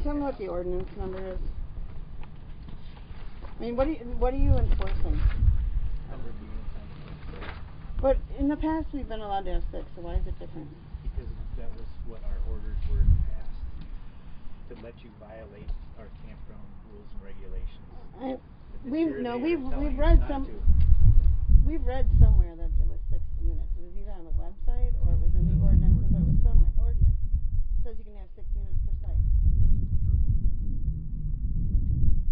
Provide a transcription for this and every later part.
tell me what the ordinance number is. I mean, what are you enforcing? 100 units on the site. But in the past we've been allowed to have 6, so why is it different? Because that was what our orders were in the past. To let you violate our campground rules and regulations. We've read somewhere that there was 6 units. It was either on the website or it was in the ordinance, or it was somewhere. Ordinance says you can have 6 units per site. With approval.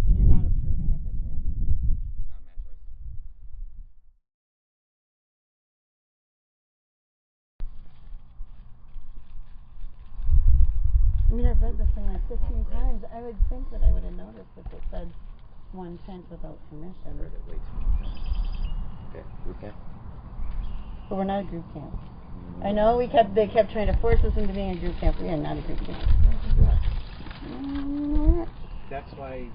And you're not approving it this year? It's not my choice. I mean, I've read this thing like 15 times. I would think that I would have noticed if it said 1 tent without permission. I've read it way too many times. Okay, group camp. But we're not a group camp. I know they kept trying to force us into being a group camp. We are not a group camp. That's why,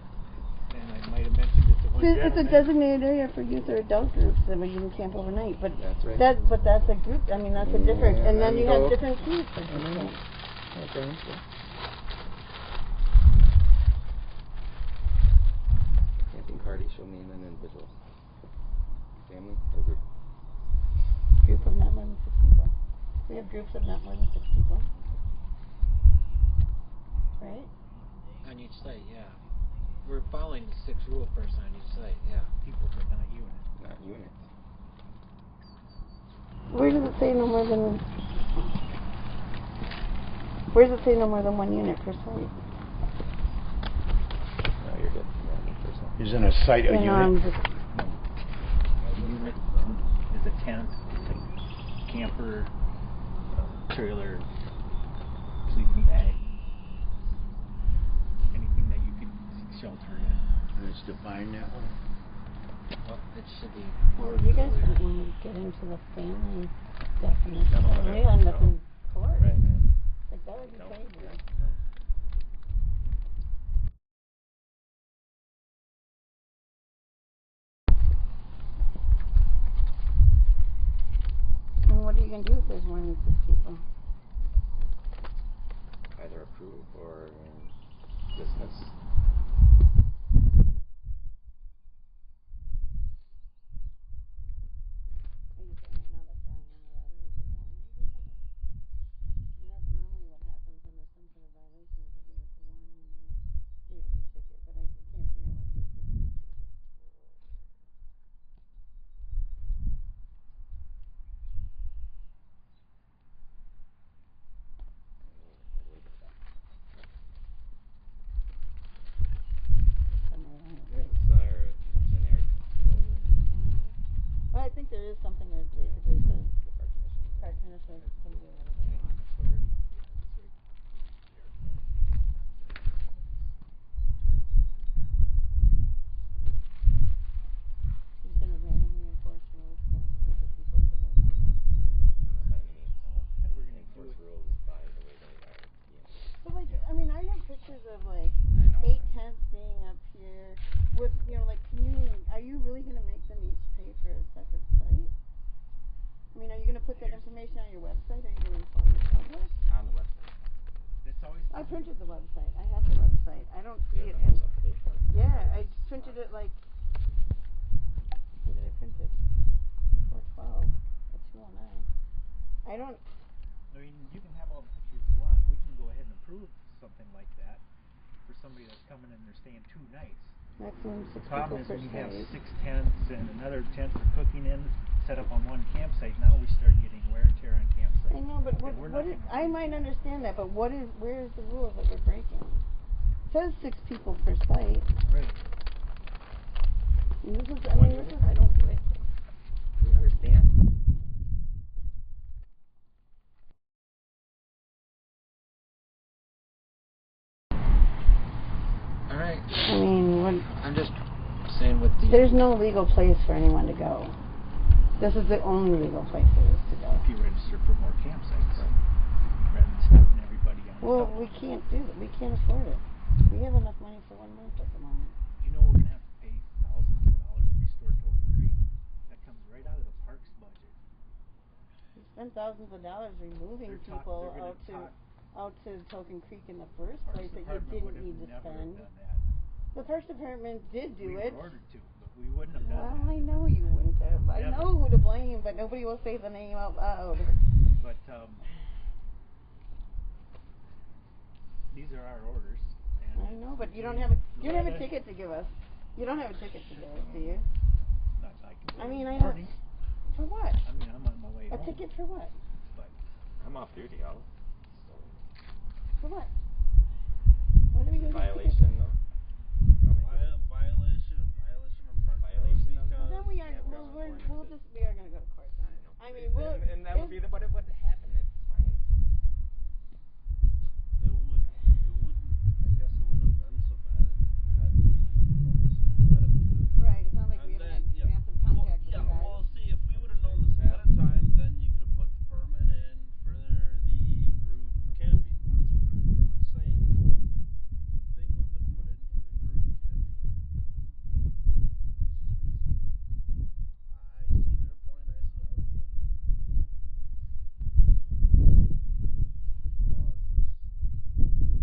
and I might have mentioned it to one gentleman. It's a designated area for youth or adult groups that you can camp overnight. But that's right. That's a group. I mean, that's a different. And then you have different fees for group camp. Okay. Camping party, show me an individual. Family or group? Group of not more than 6 people. We have groups of not more than 6 people. Right? On each site, yeah. We're following the 6 rule first on each site, yeah. People, but not units. Not units. Where does it say no more than... Where does it say no more than 1 unit per site? No, you're good. Yeah, Isn't a site a unit? A unit is a tent, camper, trailer, sleeping bag, anything that you could shelter in. And it's defined that way? Well, it should be. Well, you guys don't want to get into the family definition. We end up in court. Right. Like, that would be crazy. And what are you going to do if there's more than 6 people? Either approve or dismiss. Are you saying right now that Brian or other would get warnings or something? I mean, that's normally what happens when there's some sort of violation, is they give us a warning and then give us a ticket, but I can't figure out what to give us a ticket for. It's not generic. Well, I think there is something that basically says The park commission. park commission can do whatever. Authority, yeah, that's right. He's going to randomly enforce rules against a group of people for their home. Not by any means. We're going to Enforce do it. rules by the way they are. But like, I mean, I have pictures of like I know. 8 tents being up here with, like, are you really going to make them each pay for a separate site? I mean, are you going to put that information on your website? Are you going to inform the public? On the website. That's always. I printed the website. I have the website. I don't see it in. Yeah, I printed it like. When did I print it? 412 at 209. I don't. I mean, you can have all the pictures you want. We can go ahead and approve something like that for somebody that's coming and they're staying 2 nights. Maximum 6 The problem people is per when you have site. 6 tents and another tent for cooking in, set up on one campsite. Now we start getting wear and tear on campsites. I know, but I might understand that, but where is the rules that we're breaking? It says 6 people per site. Right. And this is, I don't do it. We understand. Alright. I mean, I'm just saying with the... there's no legal place for anyone to go. This is the only legal place there is to go. If you register for more campsites, rather than stuffing everybody on. Well, we can't do that. We can't afford it. We have enough money for 1 month at the moment. Do you know we're going to have to pay thousands of dollars to restore Token Creek? That comes right out of the parks budget. We spend thousands of dollars removing people out to Token Creek in the first Parks place that you Department didn't would have need to never spend. have done that. The Parks Department did do We it. were ordered to, but we wouldn't have done Well, that. I know you wouldn't have. I Never. know who to blame, but nobody will say the name out loud. But these are our orders. And I know, but you don't we have you don't have a let us- ticket to give us. You don't have a ticket to give us, do you? Not like I mean, I morning. don't. For what? I mean, I'm on my way A home. ticket for what? But I'm off duty, I'll. For what? What are we going to Violation of. Violation of park Violation of- Well, then we are. Yeah, Well, we're on we'll ordinances. we are going to go to court then. I mean, we'll. And that would be what would happen. It's fine. It wouldn't, I guess it wouldn't have been so bad had we known this ahead of time. Right. It's not like we And haven't then, had massive contact with yeah, you guys. well, see, if we would have known this ahead of time, then you could have put the permit in for the group camping. That's what they're pretty much saying. If the thing would have been put in for the group camping, it would have been fine. It's just reasonable. I see their point, I see our point. Laws, they suck.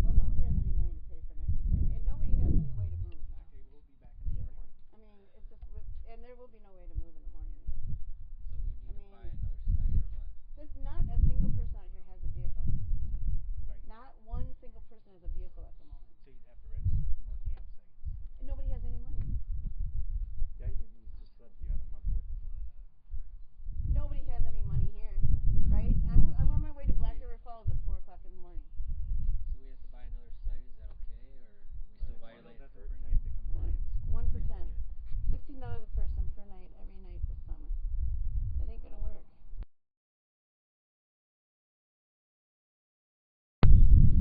Well, nobody has any money to pay for an extra site, and nobody has any way to move now. okay, we'll be back in the morning. I mean, it's just, and there will be no way to move in the morning either. So we need I to mean- buy another site or what? There's not a single person out here has a vehicle. Right. Not one single person has a vehicle at the moment. So you'd have to register for more campsites. And nobody has any money. Yeah, you just said you had a month worth of it. Nobody has any money here, right? I'm on my way to Black River Falls at 4 o'clock in the morning. So we have to buy another site, is that okay, or we still Well, violate? that doesn't bring you into compliance. 1 for 10. $16 a person per night, every night this summer. That ain't gonna work.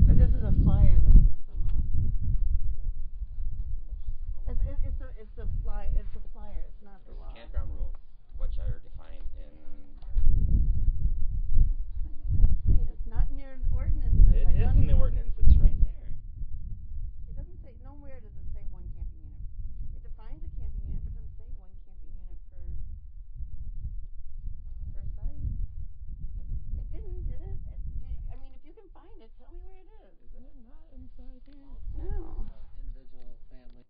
But this is a flyer. This isn't the law. It's a flyer. It's a flyer. It's not the law. Campground rules, which are defined in. It's not in your ordinances. It is in the ordinance. It's right there. It doesn't say, nowhere does it say one camping unit. It defines a camping unit, but it doesn't say one camping unit per site. It didn't, did it? I mean, if you can find it, tell me where it is. Isn't it not inside here? No. Individual, family.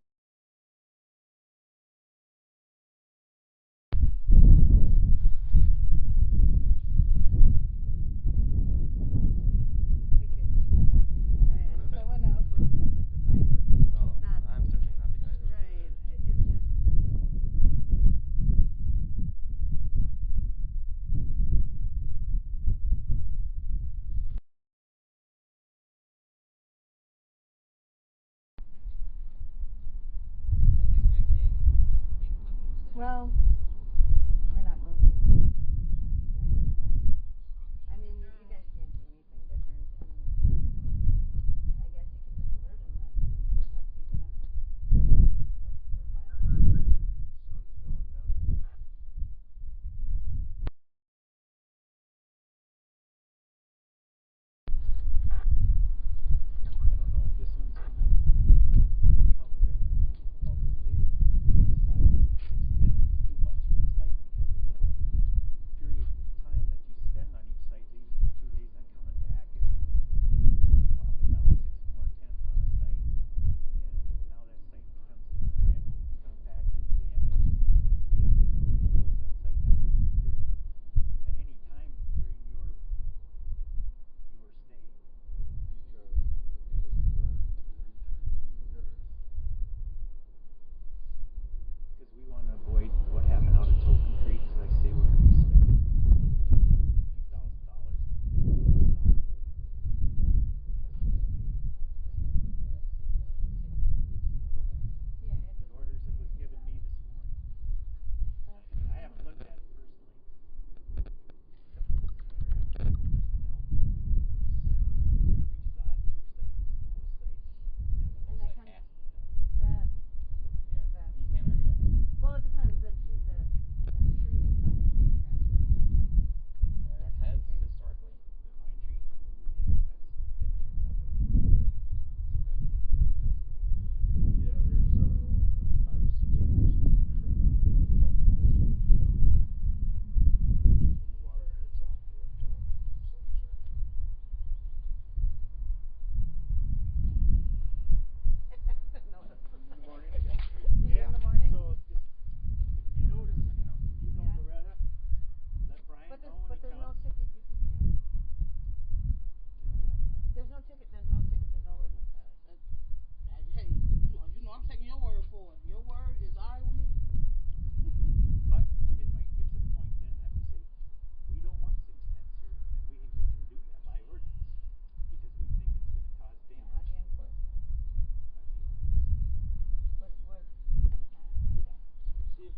We could just not, I can't, alright, and someone else will have to decide this. Well, Not, I'm certainly not the guy that. right, it's just. Well, we're not moving. Won't be here this morning. I mean, you guys can't do anything different, and I guess you can just alert him that, what's he gonna, what's the violation? Sun's going down. I don't know if this one's gonna cover it ultimately if we decide that 6/10 is too much.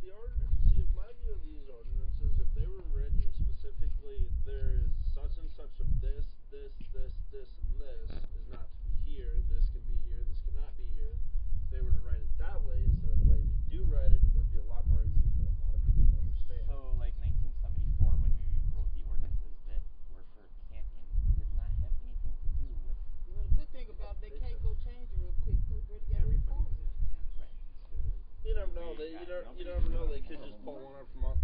the ordinance. See, in my view of these ordinances, if they were written specifically, there is such and such of this, and this is not to be here. This can be here. This cannot be here. If they were to write it that way instead of the way we do write it, it would be a lot more easy for a lot of people to understand. So, like 1974, when we wrote the ordinances that were for camping, did not have anything to do with. Well, the good thing about it, they can't go change it real quick because Brenda got it enforced. Everybody's in a tent Right. instead of. You never know. You never know. They could just pull one up from out